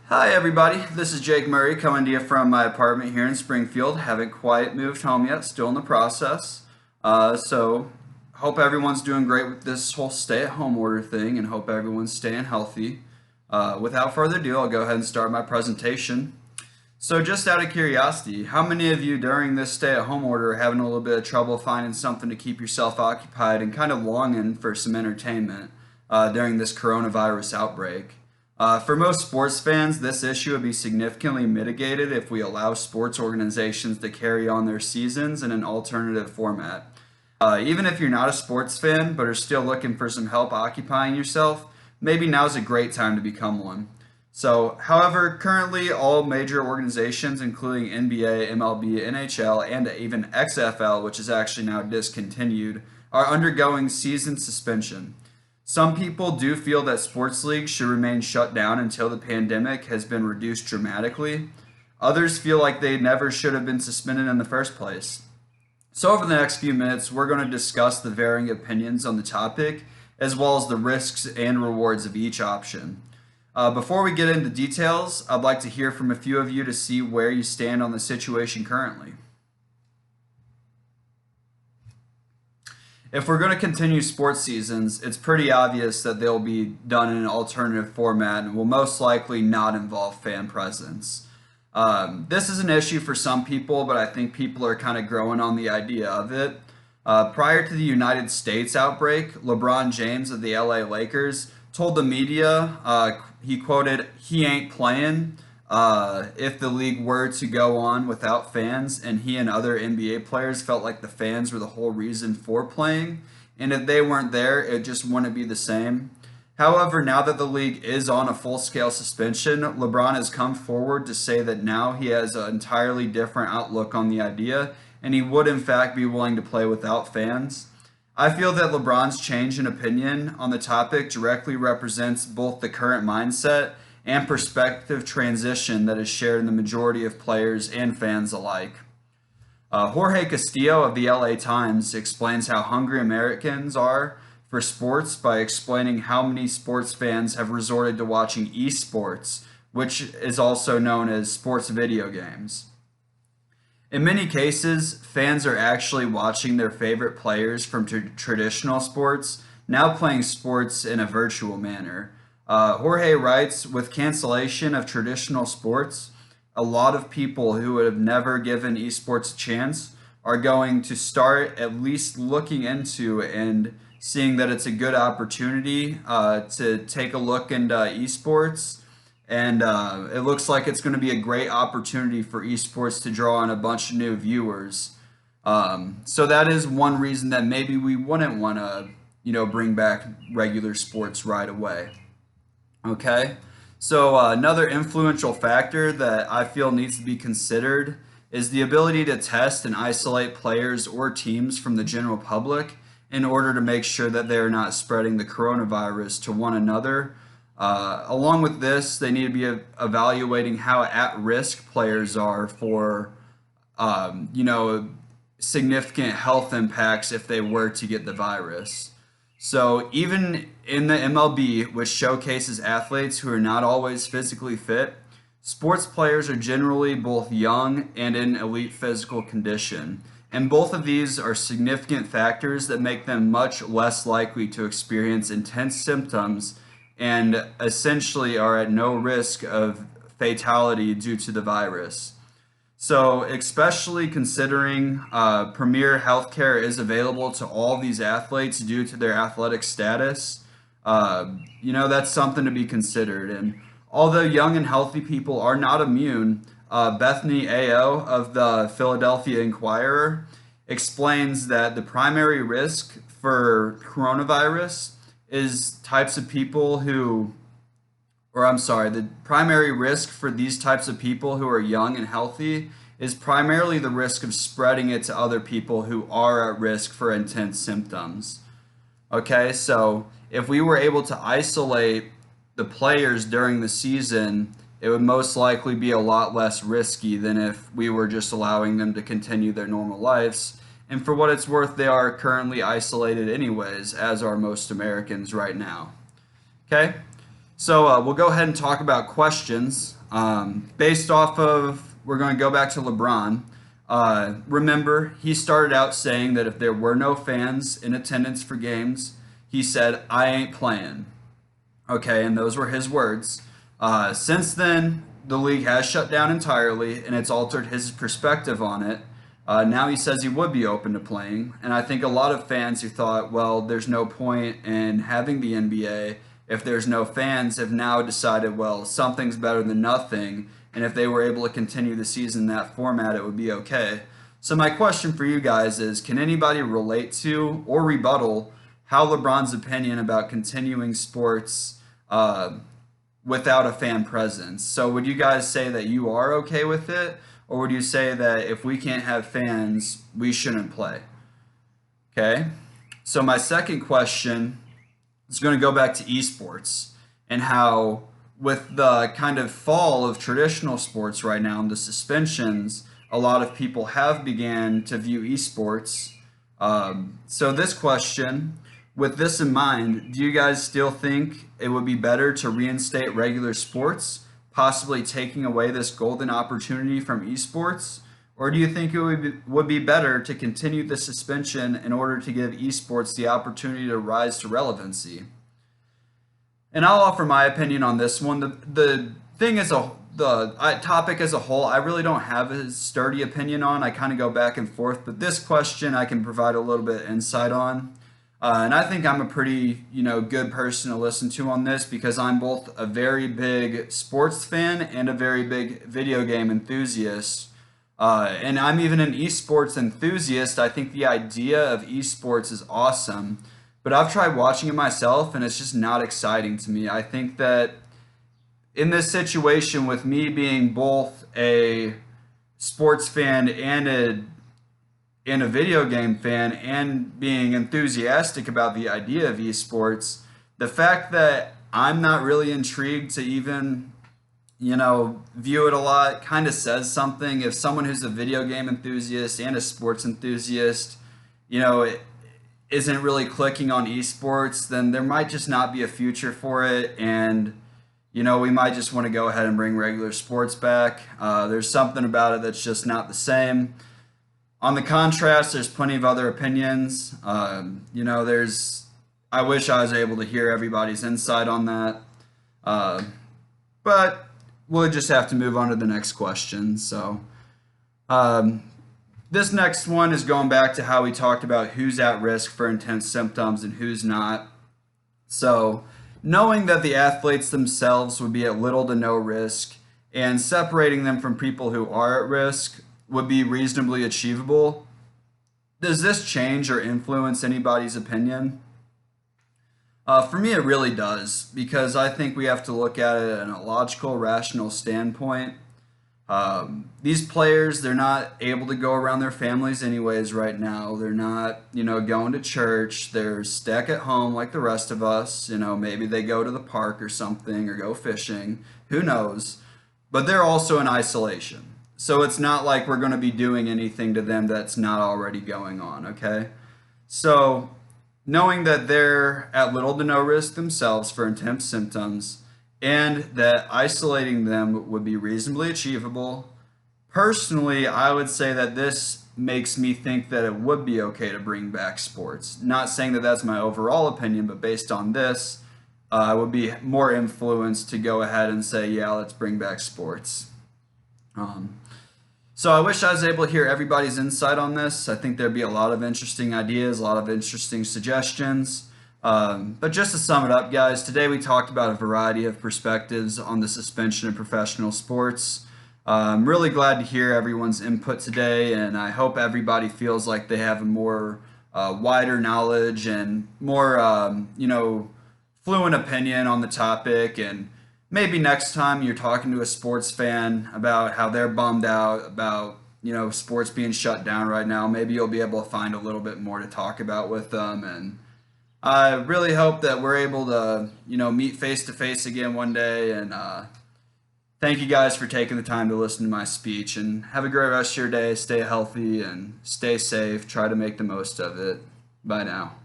Hi everybody, this is Jake Murray coming to you from my apartment here in Springfield. Haven't quite moved home yet, still in the process. So hope everyone's doing great with this whole stay-at-home order thing and hope everyone's staying healthy. Without further ado, I'll go ahead and start my presentation. So just out of curiosity, how many of you during this stay-at-home order are having a little bit of trouble finding something to keep yourself occupied and kind of longing for some entertainment during this coronavirus outbreak? For most sports fans, this issue would be significantly mitigated if we allow sports organizations to carry on their seasons in an alternative format. Even if you're not a sports fan but are still looking for some help occupying yourself, maybe now's a great time to become one. So, however, currently all major organizations, including NBA, MLB, NHL, and even XFL, which is actually now discontinued, are undergoing season suspension. Some people do feel that sports leagues should remain shut down until the pandemic has been reduced dramatically. Others feel like they never should have been suspended in the first place. So, over the next few minutes, we're going to discuss the varying opinions on the topic, as well as the risks and rewards of each option. Before we get into details, I'd like to hear from a few of you to see where you stand on the situation currently. If we're going to continue sports seasons, it's pretty obvious that they'll be done in an alternative format and will most likely not involve fan presence. This is an issue for some people, but I think people are kind of growing on the idea of it. Prior to the United States outbreak, LeBron James of the LA Lakers told the media, he quoted, "He ain't playing," if the league were to go on without fans, and he and other NBA players felt like the fans were the whole reason for playing, and if they weren't there, it just wouldn't be the same. However, now that the league is on a full-scale suspension, LeBron has come forward to say that now he has an entirely different outlook on the idea, and he would in fact be willing to play without fans. I feel that LeBron's change in opinion on the topic directly represents both the current mindset and perspective transition that is shared in the majority of players and fans alike. Jorge Castillo of the LA Times explains how hungry Americans are for sports by explaining how many sports fans have resorted to watching esports, which is also known as sports video games. In many cases, fans are actually watching their favorite players from traditional sports now playing sports in a virtual manner. Jorge writes, with cancellation of traditional sports, a lot of people who would have never given esports a chance are going to start at least looking into and seeing that it's a good opportunity to take a look into esports. And it looks like it's going to be a great opportunity for esports to draw in a bunch of new viewers. So that is one reason that maybe we wouldn't want to, bring back regular sports right away. Okay, so another influential factor that I feel needs to be considered is the ability to test and isolate players or teams from the general public in order to make sure that they are not spreading the coronavirus to one another. Along with this, they need to be evaluating how at-risk players are for, significant health impacts if they were to get the virus. So even in the MLB, which showcases athletes who are not always physically fit, sports players are generally both young and in elite physical condition. And both of these are significant factors that make them much less likely to experience intense symptoms and essentially are at no risk of fatality due to the virus. So, especially considering premier healthcare is available to all these athletes due to their athletic status, that's something to be considered. And although young and healthy people are not immune, Bethany Ao of the Philadelphia Inquirer explains that the primary risk for coronavirus is types of people who, the primary risk for these types of people who are young and healthy is primarily the risk of spreading it to other people who are at risk for intense symptoms. Okay, so if we were able to isolate the players during the season, it would most likely be a lot less risky than if we were just allowing them to continue their normal lives. And for what it's worth, they are currently isolated anyways, as are most Americans right now. Okay? So we'll go ahead and talk about questions. Based off of, we're going to go back to LeBron. Remember, he started out saying that if there were no fans in attendance for games, he said, "I ain't playing." Okay, and those were his words. Since then, the league has shut down entirely, and it's altered his perspective on it. Now he says he would be open to playing, and I think a lot of fans who thought, well, there's no point in having the NBA if there's no fans have now decided, well, something's better than nothing, and if they were able to continue the season in that format, it would be okay. So my question for you guys is, can anybody relate to or rebuttal how LeBron's opinion about continuing sports without a fan presence? So would you guys say that you are okay with it, or would you say that if we can't have fans, we shouldn't play? Okay. So my second question is going to go back to esports and how with the kind of fall of traditional sports right now and the suspensions, a lot of people have began to view esports. So this question, with this in mind, do you guys still think it would be better to reinstate regular sports, possibly taking away this golden opportunity from esports? Or do you think it would be better to continue the suspension in order to give esports the opportunity to rise to relevancy? And I'll offer my opinion on this one. The thing is, topic as a whole, I really don't have a sturdy opinion on. I kind of go back and forth, but this question I can provide a little bit of insight on. And I think I'm a pretty, good person to listen to on this because I'm both a very big sports fan and a very big video game enthusiast. And I'm even an esports enthusiast. I think the idea of esports is awesome, but I've tried watching it myself and it's just not exciting to me. I think that in this situation with me being both a sports fan and a video game fan and being enthusiastic about the idea of esports, the fact that I'm not really intrigued to even, view it a lot kind of says something. If someone who's a video game enthusiast and a sports enthusiast, it isn't really clicking on esports, then there might just not be a future for it. And, we might just want to go ahead and bring regular sports back. There's something about it that's just not the same. On the contrast, there's plenty of other opinions. I wish I was able to hear everybody's insight on that. But we'll just have to move on to the next question. So this next one is going back to how we talked about who's at risk for intense symptoms and who's not. So knowing that the athletes themselves would be at little to no risk and separating them from people who are at risk would be reasonably achievable. Does this change or influence anybody's opinion? For me, it really does, because I think we have to look at it in a logical, rational standpoint. These players, they're not able to go around their families anyways right now. They're not, going to church. They're stuck at home like the rest of us. Maybe they go to the park or something or go fishing. Who knows? But they're also in isolation. So it's not like we're going to be doing anything to them that's not already going on, okay? So knowing that they're at little to no risk themselves for intense symptoms and that isolating them would be reasonably achievable, personally, I would say that this makes me think that it would be okay to bring back sports. Not saying that that's my overall opinion, but based on this, I would be more influenced to go ahead and say, yeah, let's bring back sports. So I wish I was able to hear everybody's insight on this. I think there'd be a lot of interesting ideas, a lot of interesting suggestions. But just to sum it up, guys, today we talked about a variety of perspectives on the suspension of professional sports. I'm really glad to hear everyone's input today, and I hope everybody feels like they have a more wider knowledge and more, fluent opinion on the topic. And maybe next time you're talking to a sports fan about how they're bummed out about, sports being shut down right now, maybe you'll be able to find a little bit more to talk about with them. And I really hope that we're able to, meet face to face again one day. And thank you guys for taking the time to listen to my speech, and have a great rest of your day. Stay healthy and stay safe. Try to make the most of it. Bye now.